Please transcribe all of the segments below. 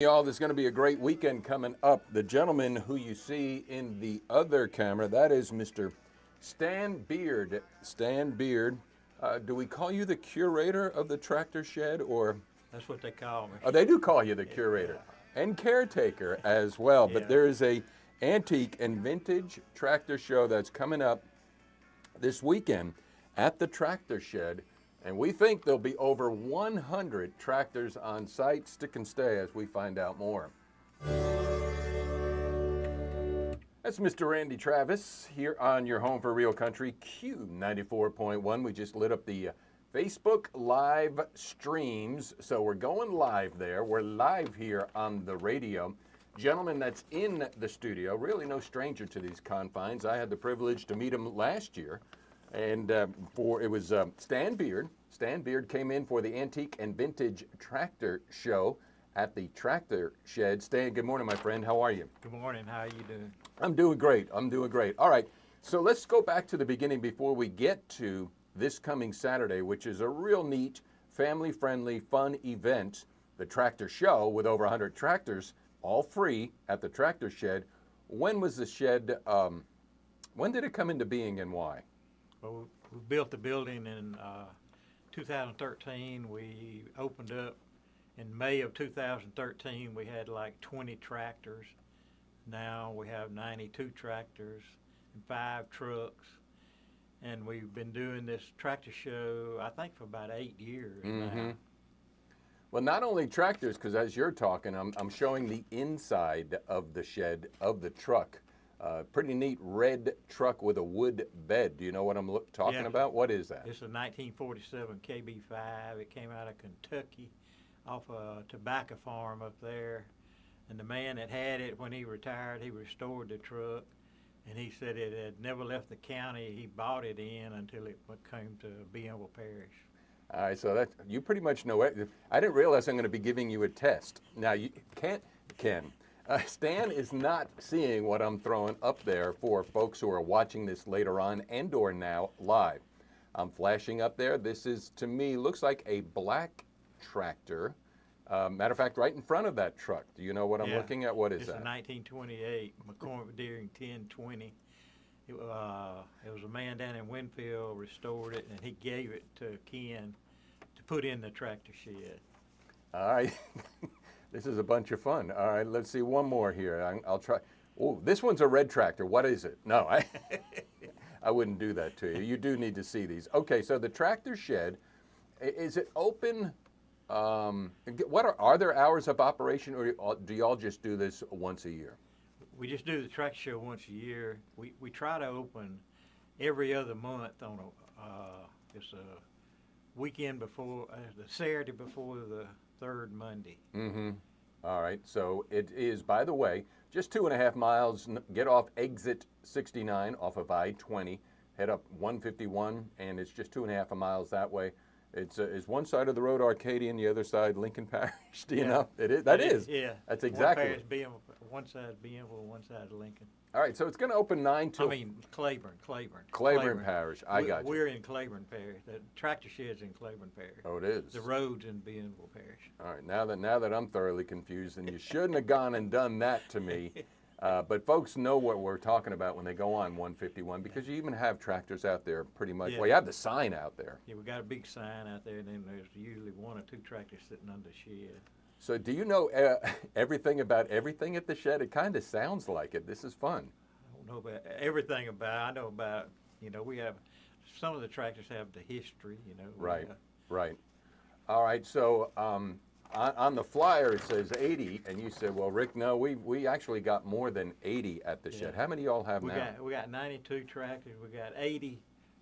Y'all, there's going to be a great weekend coming up. The gentleman who you see in the other camera, that is Mr. Stan Beard. Stan Beard, do we call you the curator of the tractor shed, or? That's what they call me. Oh, they do call you the curator and caretaker as well. But there is a antique and vintage tractor show that's coming up this weekend at the tractor shed. And we think there'll be over 100 tractors on site. Stick and stay as we find out more. That's Mr. Randy Travis here on your home for real country, Q94.1. We just lit up the Facebook live streams, so we're going live there. We're live here on the radio. Gentleman that's in the studio, really no stranger to these confines. I had the privilege to meet him last year. And it was Stan Beard. Stan Beard came in for the Antique and Vintage Tractor Show at the Tractor Shed. Stan, good morning, my friend. How are you? Good morning. How are you doing? I'm doing great. I'm doing great. All right. So let's go back to the beginning before we get to this coming Saturday, which is a real neat, family-friendly, fun event. The Tractor Show with over 100 tractors, all free at the Tractor Shed. When was the shed? When did it come into being and why? Well, we built the building in 2013. We opened up in May of 2013. We had like 20 tractors. Now we have 92 tractors and 5 trucks. And we've been doing this tractor show, I think, for about 8 years now. Well, not only tractors, because as you're talking, I'm showing the inside of the shed of the truck. Pretty neat red truck with a wood bed. Do you know what I'm talking about? What is that? It's a 1947 KB5. It came out of Kentucky off a tobacco farm up there. And the man that had it, when he retired, he restored the truck. And he said it had never left the county he bought it in until it came to Bienville Parish. All right, so that you pretty much know it. I didn't realize I'm going to be giving you a test. Now, you can't, Ken. Stan is not seeing what I'm throwing up there for folks who are watching this later on and or now live. I'm flashing up there. This is, to me, looks like a black tractor. Matter of fact, right in front of that truck. Do you know what I'm looking at? What is that? It's a 1928 McCormick Deering 1020. It was a man down in Winfield restored it, and he gave it to Ken to put in the tractor shed. All right. This is a bunch of fun. All right, let's see one more here. I'll try. Oh, this one's a red tractor. What is it? No, I wouldn't do that to you. You do need to see these. Okay, so the tractor shed, is it open? What are there hours of operation, or do y'all just do this once a year? We just do the tractor show once a year. We try to open every other month on it's a weekend before, the Saturday before the third Monday. All right, so it is, by the way, just 2.5 miles. Get off exit 69 off of I-20, head up 151, and it's just 2.5 miles that way. It's one side of the road Arcadia, and the other side Lincoln Parish. Do you know? It is. That is. Yeah. That's exactly. One side Bienville, one side Lincoln. All right, so it's going to open 9 till. I mean Claiborne. Claiborne Parish. I got you. We're in Claiborne Parish. The tractor shed's in Claiborne Parish. Oh, it is. The road's in Bienville Parish. All right, now that I'm thoroughly confused, and you shouldn't have gone and done that to me. But folks know what we're talking about when they go on 151, because you even have tractors out there pretty much. Yeah. Well, you have the sign out there. Yeah, we got a big sign out there, and then there's usually 1 or 2 tractors sitting under the shed. So do you know everything about everything at the shed? It kind of sounds like it. This is fun. I don't know about everything about it. I know about, we have, some of the tractors have the history, Right. All right, so on the flyer it says 80, and you said, well, Rick, no, we actually got more than 80 at the shed. How many y'all have now? We got 92 tractors. We got 80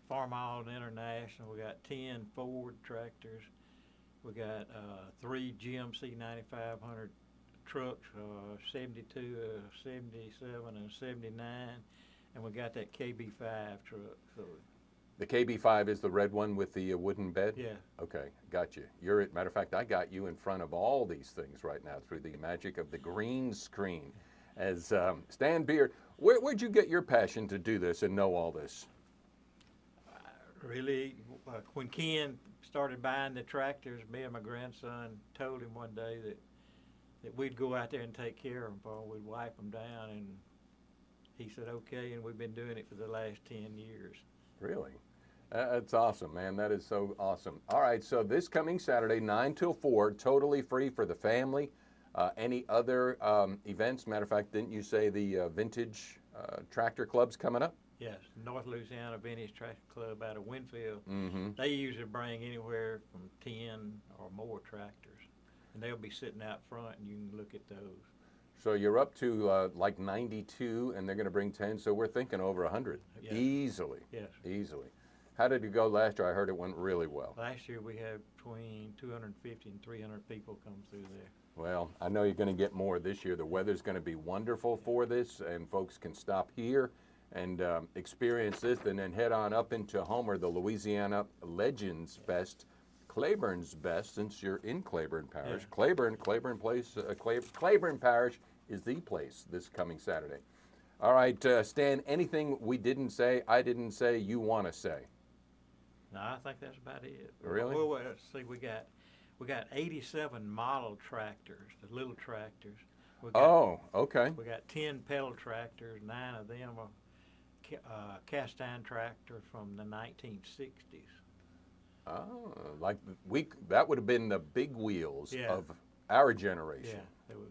Farm Island International. We got 10 Ford tractors. We got 3 GMC 9500 trucks, 72, 77, and 79, and we got that KB5 truck. So The KB5 is the red one with the wooden bed? yeah. Okay, got you. Matter of fact, I got you in front of all these things right now through the magic of the green screen. As Stan Beard, where'd you get your passion to do this and know all this? Really, when Ken started buying the tractors, me and my grandson told him one day that that we'd go out there and take care of them for 'em. We'd wipe them down, and he said, okay, and we've been doing it for the last 10 years. Really? That's awesome, man. That is so awesome. All right, so this coming Saturday, 9 till 4, totally free for the family. Any other events? Matter of fact, didn't you say the vintage tractor club's coming up? Yes, North Louisiana Vintage Tractor Club out of Winfield. Mm-hmm. They usually bring anywhere from 10 or more tractors, and they'll be sitting out front, and you can look at those. So you're up to like 92, and they're going to bring 10, so we're thinking over 100. Yes. Easily. Yes. Easily. How did it go last year? I heard it went really well. Last year we had between 250 and 300 people come through there. Well, I know you're going to get more this year. The weather's going to be wonderful for this, and folks can stop here and experience this, and then head on up into Homer, the Louisiana Legends Fest, Claiborne's best, since you're in Claiborne Parish. Yeah. Claiborne Parish is the place this coming Saturday. All right, Stan, anything we didn't say, I didn't say, you want to say? No, I think that's about it. Really? Well, let's see, we got 87 model tractors, the little tractors. We got, okay. We got 10 pedal tractors. 9 of them are cast iron tractor from the 1960s. Oh, like that would have been the big wheels Yeah. of our generation. Yeah, it was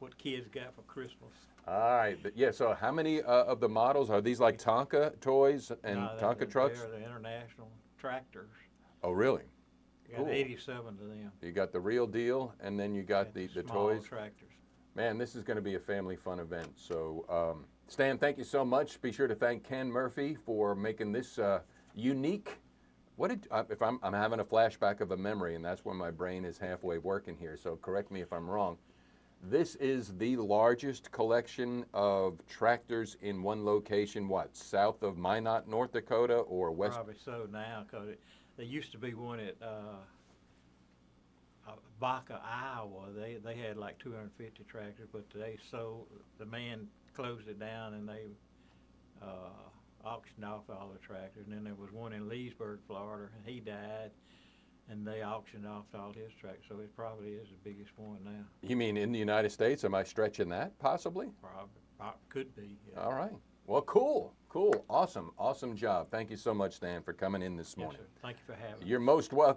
what kids got for Christmas. All right, yeah, so how many of the models, are these like Tonka toys and No, Tonka trucks? They're the international tractors. Oh, really? We got Cool. 87 of them. You got the real deal, and then you got the small toys. tractors. Man, this is going to be a family fun event. So, Stan, thank you so much. Be sure to thank Ken Murphy for making this unique. What did if I'm having a flashback of a memory, and that's when my brain is halfway working here. So correct me if I'm wrong. This is the largest collection of tractors in one location. What, south of Minot, North Dakota, or west? Probably so now, because there used to be one at Baca, Iowa. They had like 250 tractors, but they sold. The man closed it down, and they auctioned off all the tractors. And then there was one in Leesburg, Florida, and he died, and they auctioned off all his tractors. So it probably is the biggest one now. You mean in the United States? Am I stretching that possibly? Probably could be. Yeah. All right. Well, cool, awesome job. Thank you so much, Stan, for coming in this Yes, morning. sir. Thank you for having me. You're most welcome.